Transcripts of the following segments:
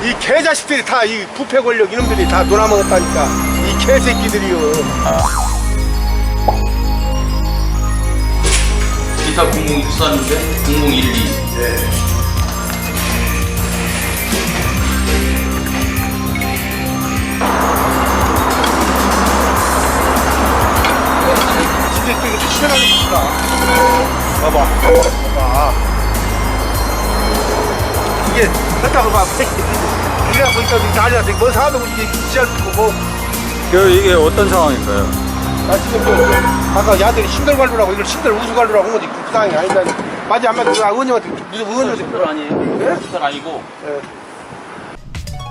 이 개자식들이 다 이 부패 권력 이놈들이 다 놀아먹었다니까. 이 개새끼들이요. 기사 0064인데 0012. 네. 진짜 또 이거 시원하게 봅시다. 봐봐. 이게 갖다가 봐. 이래야 보니까 난리가 돼. 뭐 사도 이게 지할 거고. 이게 어떤 상황인가요? 나 지금 아까 야들이 신들 관루라고 이걸 신들 우수 관루라고 한 건데 그 상황이 아니다니. 맞지 안 맞지? 의원님한테 무슨 의원님한테 신들 아니에요. 네? 신들 아니고. 네.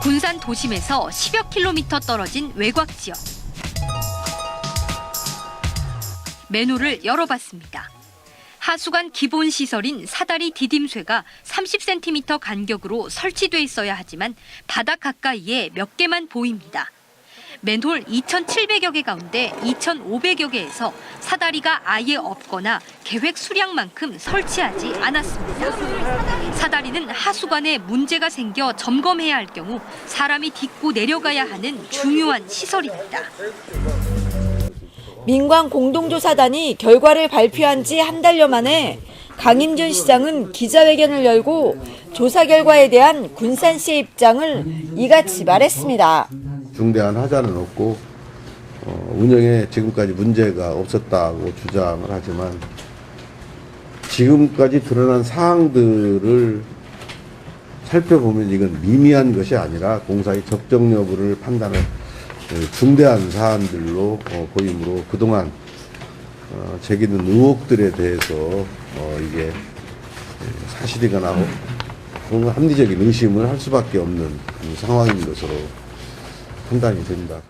군산 도심에서 10여 킬로미터 떨어진 외곽 지역. 맨홀을 열어봤습니다. 하수관 기본 시설인 사다리 디딤쇠가 30cm 간격으로 설치돼 있어야 하지만 바닥 가까이에 몇 개만 보입니다. 맨홀 2,700여 개 가운데 2,500여 개에서 사다리가 아예 없거나 계획 수량만큼 설치하지 않았습니다. 사다리는 하수관에 문제가 생겨 점검해야 할 경우 사람이 딛고 내려가야 하는 중요한 시설입니다. 민관 공동조사단이 결과를 발표한 지 한 달여 만에 강인준 시장은 기자회견을 열고 조사 결과에 대한 군산시의 입장을 이같이 말했습니다. 중대한 하자는 없고 운영에 지금까지 문제가 없었다고 주장을 하지만 지금까지 드러난 사항들을 살펴보면 이건 미미한 것이 아니라 공사의 적정 여부를 판단을 중대한 사안들로 보이므로 그동안 제기된 의혹들에 대해서 이게 사실이거나 혹은 합리적인 의심을 할 수밖에 없는 상황인 것으로 판단이 됩니다.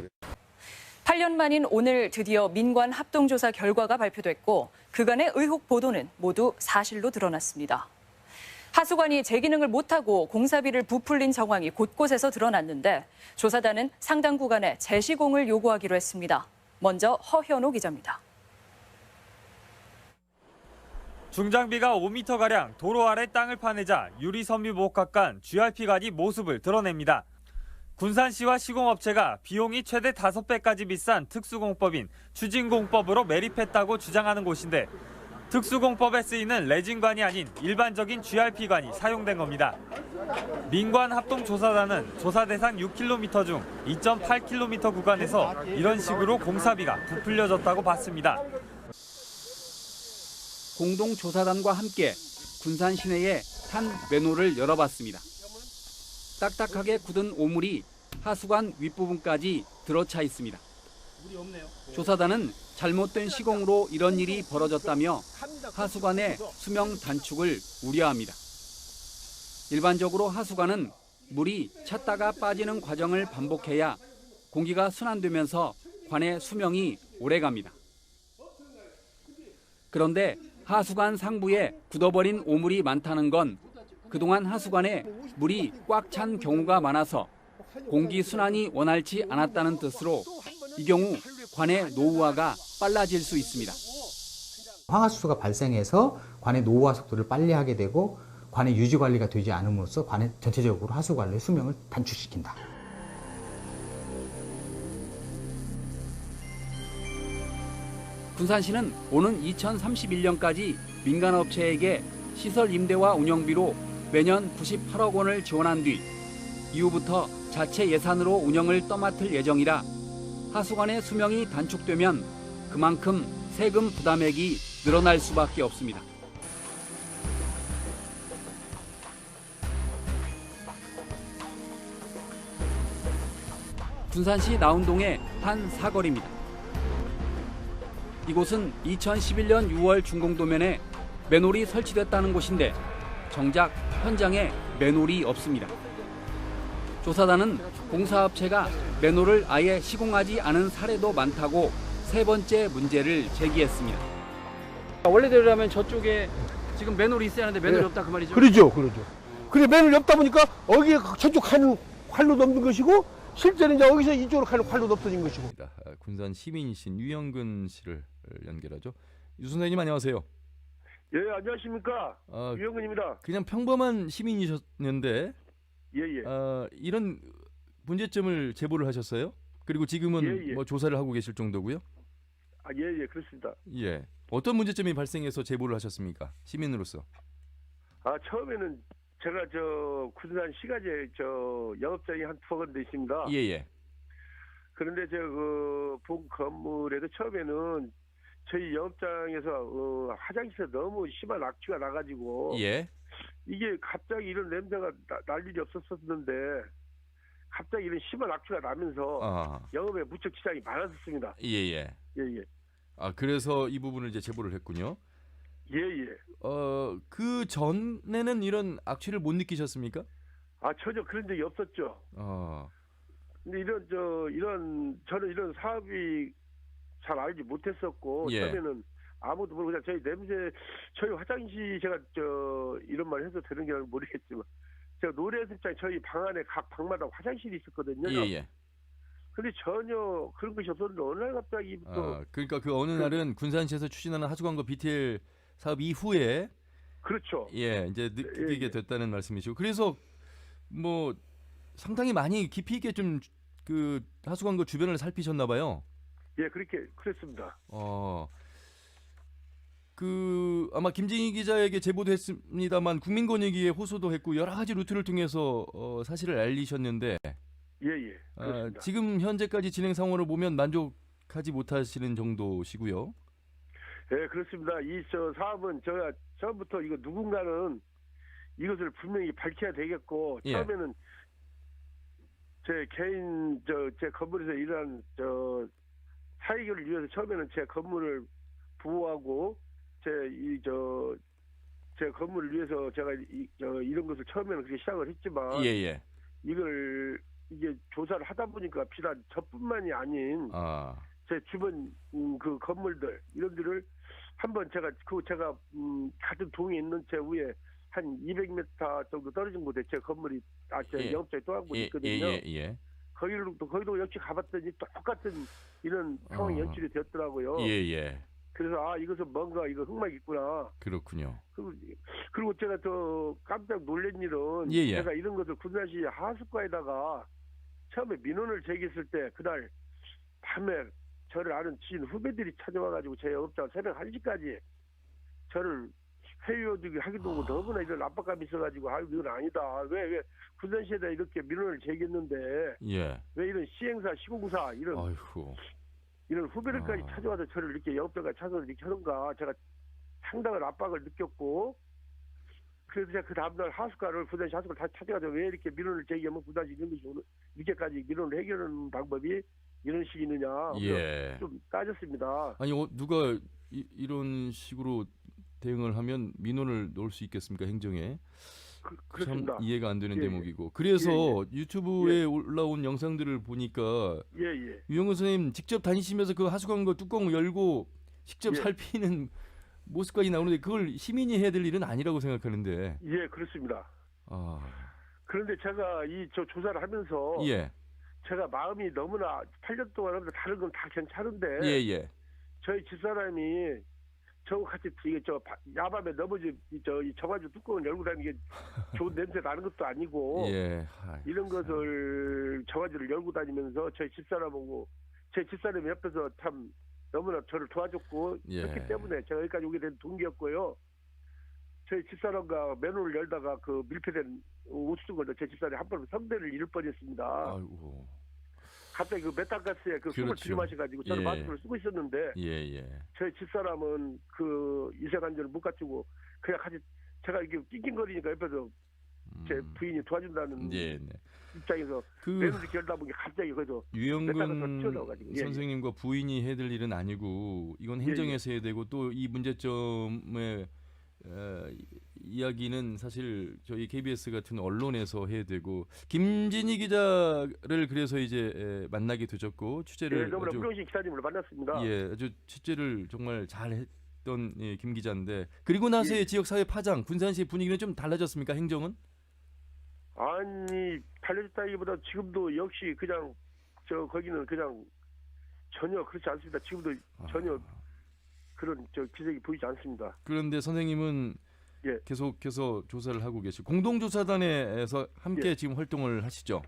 8년 만인 오늘 드디어 민관 합동조사 결과가 발표됐고 그간의 의혹 보도는 모두 사실로 드러났습니다. 하수관이 재기능을 못하고 공사비를 부풀린 정황이 곳곳에서 드러났는데 조사단은 상당 구간에 재시공을 요구하기로 했습니다. 먼저 허현호 기자입니다. 중장비가 5m가량 도로 아래 땅을 파내자 유리섬유복합관 GRP관이 모습을 드러냅니다. 군산시와 시공업체가 비용이 최대 5배까지 비싼 특수공법인 추진공법으로 매립했다고 주장하는 곳인데 특수공법에 쓰이는 레진관이 아닌 일반적인 GRP관이 사용된 겁니다. 민관합동조사단은 조사 대상 6km 중 2.8km 구간에서 이런 식으로 공사비가 부풀려졌다고 봤습니다. 공동조사단과 함께 군산 시내에 한 맨홀을 열어봤습니다. 딱딱하게 굳은 오물이 하수관 윗부분까지 들어차 있습니다. 조사단은 잘못된 시공으로 이런 일이 벌어졌다며 하수관의 수명 단축을 우려합니다. 일반적으로 하수관은 물이 찼다가 빠지는 과정을 반복해야 공기가 순환되면서 관의 수명이 오래갑니다. 그런데 하수관 상부에 굳어버린 오물이 많다는 건 그동안 하수관에 물이 꽉 찬 경우가 많아서 공기 순환이 원활치 않았다는 뜻으로 이 경우 관의 노후화가 빨라질 수 있습니다. 황화수소가 발생해서 관의 노후화 속도를 빨리 하게 되고 관의 유지 관리가 되지 않음으로써 관의 전체적으로 하수 관리의 수명을 단축시킨다. 군산시는 오는 2031년까지 민간업체에게 시설 임대와 운영비로 매년 98억 원을 지원한 뒤 이후부터 자체 예산으로 운영을 떠맡을 예정이라 하수관의 수명이 단축되면 그만큼 세금 부담액이 늘어날 수밖에 없습니다. 군산시 나운동의 한 사거리입니다. 이곳은 2011년 6월 준공도면에 맨홀이 설치됐다는 곳인데 정작 현장에 맨홀이 없습니다. 조사단은 공사업체가 맨홀을 아예 시공하지 않은 사례도 많다고 세 번째 문제를 제기했습니다. 원래대로라면 저쪽에 지금 맨홀이 있어야 하는데 맨홀이 없다 그 말이죠? 그러죠. 그래 맨홀이 없다 보니까 여기에 저쪽 칸은 활로 넘는 것이고 실제는 이제 여기서 이쪽으로 가는 활로 없어진 것이고. 군산 시민이신 유영근 씨를 연결하죠. 유 선생님 안녕하세요. 예, 안녕하십니까. 유영근입니다. 그냥 평범한 시민이셨는데 예. 이런 문제점을 제보를 하셨어요? 그리고 지금은 예. 뭐 조사를 하고 계실 정도고요? 예, 그렇습니다. 예. 어떤 문제점이 발생해서 제보를 하셨습니까? 시민으로서. 처음에는 제가 군산 시가제 영업장이 한 2건 돼 있습니다. 예. 그런데 본 건물에도 처음에는 저희 영업장에서 화장실에 너무 심한 악취가 나가지고 예. 이게 갑자기 이런 냄새가 날 일이 없었었는데 갑자기 이런 심한 악취가 나면서 영업에 무척 지장이 많았었습니다. 예. 그래서 이 부분을 이제 제보를 했군요. 예. 그 전에는 이런 악취를 못 느끼셨습니까? 전혀 그런 적이 없었죠. 근데 저는 이런 사업이 잘 알지 못했었고, 예. 처음에는 아무도 모르고 그냥 저희 화장실 제가 이런 말 해도 되는 게 모르겠지만, 제가 노래 연습장에 저희 방 안에 각 방마다 화장실이 있었거든요. 예. 근데 전혀 그런 것이 없었는데 어느 날 갑자기부터 그러니까 그 어느 날은 군산시에서 추진하는 하수관과 BTL 사업 이후에 그렇죠. 예, 이제 느끼게 됐다는 말씀이시고 그래서 뭐 상당히 많이 깊이 있게 좀 그 하수관과 주변을 살피셨나 봐요. 예, 그랬습니다. 아마 김진희 기자에게 제보도 했습니다만 국민권익위에 호소도 했고 여러 가지 루트를 통해서 사실을 알리셨는데 예. 그렇습니다. 지금 현재까지 진행 상황을 보면 만족하지 못하시는 정도시고요. 예, 그렇습니다. 사업은 제가 처음부터 누군가는 이것을 분명히 밝혀야 되겠고, 예. 처음에는 제 개인, 제 건물에서 일한, 사익을 위해서 처음에는 제 건물을 보호하고, 제 건물을 위해서 제가 이런 것을 처음에는 그렇게 시작을 했지만, 예. 이게 조사를 하다 보니까 비단 저뿐만이 아닌, 제 주변 그 건물들 이런 데를 한번 제가 같은 동에 있는 제 위에 한 200m 정도 떨어진 곳에 제 건물이 제 영업장이 또 한 곳이 있거든요. 예. 거기도 역시 가봤더니 똑같은 이런 상황이 연출이 되었더라고요. 예. 그래서 이것은 뭔가 흑막이 있구나. 그렇군요. 그리고 제가 더 깜짝 놀란 일은 제가 이런 것을 군산시 하수과에다가 처음에 민원을 제기했을 때 그날 밤에 저를 아는 지인 후배들이 찾아와가지고 제 영업장 새벽 1시까지 저를 회유하기도 하고 너무나 이런 압박감이 있어가지고 이건 아니다. 왜 군산시에다 이렇게 민원을 제기했는데 왜 이런 시행사, 시공사 이런 후배들까지 찾아와서 저를 이렇게 영업장까지 찾아서 이렇게 하는가 제가 상당한 압박을 느꼈고 그래서 제가 그 다음날 군산시 하수과를 다시 찾아가서 왜 이렇게 민원을 제기하면 군산시 이런 것이 이렇게까지 민원을 해결하는 방법이 이런 식이 있느냐 좀 따졌습니다. 아니 누가 이런 식으로 대응을 하면 민원을 넣을 수 있겠습니까 행정에? 그렇습니다. 참 이해가 안 되는 대목이고 그래서 유튜브에 올라온 영상들을 보니까 유영근 선생님 직접 다니시면서 그 하수관과 뚜껑 열고 직접 살피는 모습까지 나오는데 그걸 시민이 해야 될 일은 아니라고 생각하는데. 예, 그렇습니다. 그런데 제가 저 조사를 하면서 제가 마음이 너무나 8년 동안 하면서 다른 건 다 괜찮은데 저희 집사람이 저거 같이 야밤에 저가지고 뚜껑을 열고 다니는 게 좋은 냄새 나는 것도 아니고 이런 것을 저가지를 열고 다니면서 저희 집사람하고 제 집사람이 옆에서 참 너무나 저를 도와줬고 그렇기 때문에 제가 여기까지 오게 된 동기였고요. 저희 집사람과 맨홀을 열다가 그 밀폐된 우수증을 제 집사람이 한 번 성대를 잃을 뻔했습니다. 아이고. 갑자기 그 메탄가스에 숨을 들이마셔가지고 저는 마스크를 쓰고 있었는데 저희 집사람은 그 위생안전을 못 갖추고 그냥 같이 제가 이렇게 낑낑거리니까 옆에서 제 부인이 도와준다는 입장에서 맨홀을 이렇게 열다 보니까 갑자기 거기서 유영근 선생님과 부인이 해야 될 일은 아니고 이건 행정에서 해야 되고 또 이 문제점의 이야기는 사실 저희 KBS 같은 언론에서 해야 되고 김진희 기자를 그래서 이제 만나게 되셨고 취재를 너무나 훌륭하신 기자님을 만났습니다. 아주 취재를 정말 잘했던 김 기자인데 그리고 나서의 지역 사회 파장 군산시의 분위기는 좀 달라졌습니까 행정은? 아니 달라졌다기보다 지금도 역시 그냥 거기는 그냥 전혀 그렇지 않습니다. 지금도 전혀 그런 기색이 보이지 않습니다. 그런데 선생님은 예. 계속해서 조사를 하고 계시고 공동조사단에서 함께 예. 지금 활동을 하시죠?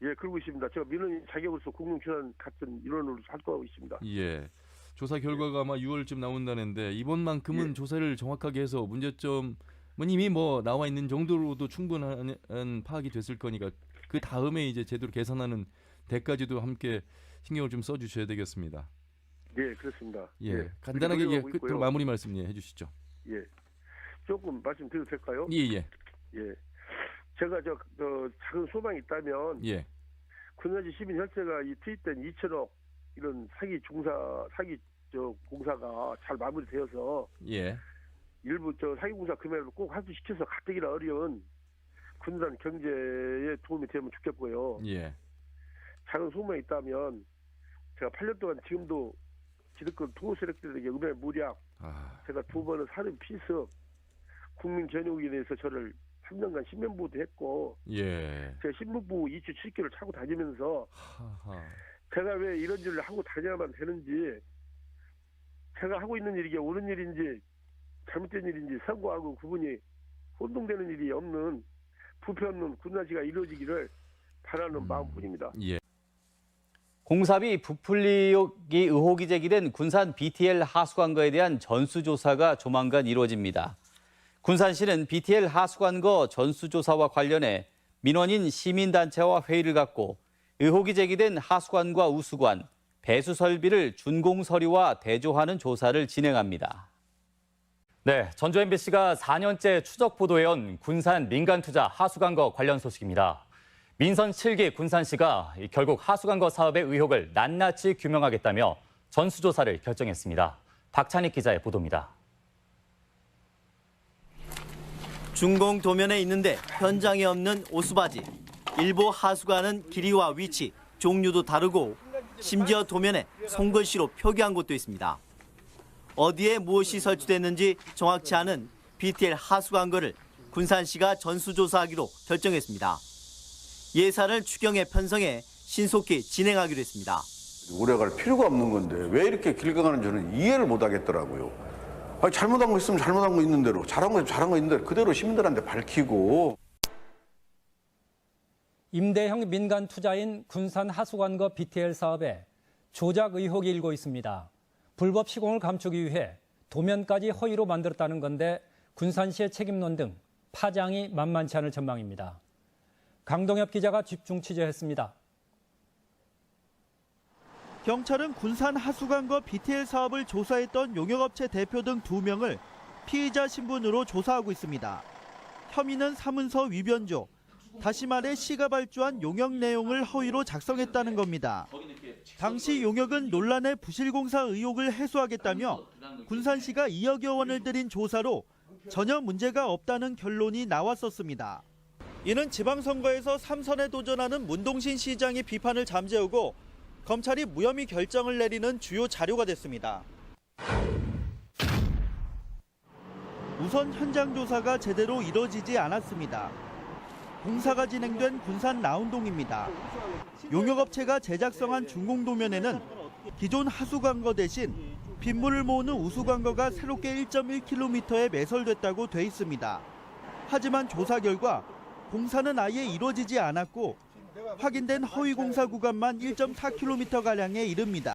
예, 그러고 있습니다. 제가 민원인 자격으로서 공동조사단 같은 일원으로 활동하고 있습니다. 예. 조사 결과가 아마 6월쯤 나온다는데 이번만큼은 예. 조사를 정확하게 해서 문제점은 이미 뭐 나와 있는 정도로도 충분한 파악이 됐을 거니까 그 다음에 이제 제대로 개선하는 데까지도 함께 신경을 좀 써주셔야 되겠습니다. 네, 그렇습니다. 예, 예. 간단하게 그리고 끝으로 마무리 말씀 해주시죠. 예, 조금 말씀드려도 될까요? 예. 예, 제가 저 작은 소망이 있다면 예. 군산시 시민 혈세가 이 투입된 2천억 이런 사기 공사가 잘 마무리되어서 예. 일부 사기 공사 금액을 꼭 환수시켜서 가뜩이나 어려운 군산 경제에 도움이 되면 좋겠고요. 예. 작은 소망이 있다면 제가 8년 동안 지금도 기득권 투고 세력들에게 음해 무략, 제가 2번은 살인 피습, 국민 전역에 대해서 저를 3년간 신변보호도 했고, 예. 제가 신문부 2주 7개를 차고 다니면서 제가 왜 이런 일을 하고 다녀야만 되는지, 제가 하고 있는 일이 옳은 일인지 잘못된 일인지 선고하고 구분이 혼동되는 일이 없는 부패 없는 군산시가 이루어지기를 바라는 마음뿐입니다. 예. 공사비 부풀리기 의혹이 제기된 군산 BTL 하수관거에 대한 전수조사가 조만간 이루어집니다. 군산시는 BTL 하수관거 전수조사와 관련해 민원인 시민단체와 회의를 갖고 의혹이 제기된 하수관과 우수관, 배수 설비를 준공 서류와 대조하는 조사를 진행합니다. 네, 전주 MBC가 4년째 추적 보도해온 군산 민간투자 하수관거 관련 소식입니다. 민선 7기 군산시가 결국 하수관거 사업의 의혹을 낱낱이 규명하겠다며 전수조사를 결정했습니다. 박찬익 기자의 보도입니다. 준공 도면에 있는데 현장에 없는 오수바지. 일부 하수관은 길이와 위치, 종류도 다르고 심지어 도면에 손글씨로 표기한 곳도 있습니다. 어디에 무엇이 설치됐는지 정확치 않은 BTL 하수관거를 군산시가 전수조사하기로 결정했습니다. 예산을 추경에 편성해 신속히 진행하기로 했습니다. 우려갈 필요가 없는 건데 왜 이렇게 길가가는지 저는 이해를 못 하겠더라고요. 아니, 잘못한 거 있으면 잘못한 거 있는 대로, 잘한 거 있는 대로 그대로 시민들한테 밝히고. 임대형 민간 투자인 군산 하수관거 BTL 사업에 조작 의혹이 일고 있습니다. 불법 시공을 감추기 위해 도면까지 허위로 만들었다는 건데 군산시의 책임론 등 파장이 만만치 않을 전망입니다. 강동엽 기자가 집중 취재했습니다. 경찰은 군산 하수관거 BTL 사업을 조사했던 용역업체 대표 등 2명을 피의자 신분으로 조사하고 있습니다. 혐의는 사문서 위변조, 다시 말해 시가 발주한 용역 내용을 허위로 작성했다는 겁니다. 당시 용역은 논란의 부실공사 의혹을 해소하겠다며 군산시가 2억여 원을 들인 조사로 전혀 문제가 없다는 결론이 나왔었습니다. 이는 지방선거에서 3선에 도전하는 문동신 시장의 비판을 잠재우고 검찰이 무혐의 결정을 내리는 주요 자료가 됐습니다. 우선 현장 조사가 제대로 이뤄지지 않았습니다. 공사가 진행된 군산 나운동입니다. 용역업체가 제작성한 준공도면에는 기존 하수관거 대신 빗물을 모으는 우수관거가 새롭게 1.1km에 매설됐다고 돼 있습니다. 하지만 조사 결과 공사는 아예 이루어지지 않았고 확인된 허위 공사 구간만 1.4km가량에 이릅니다.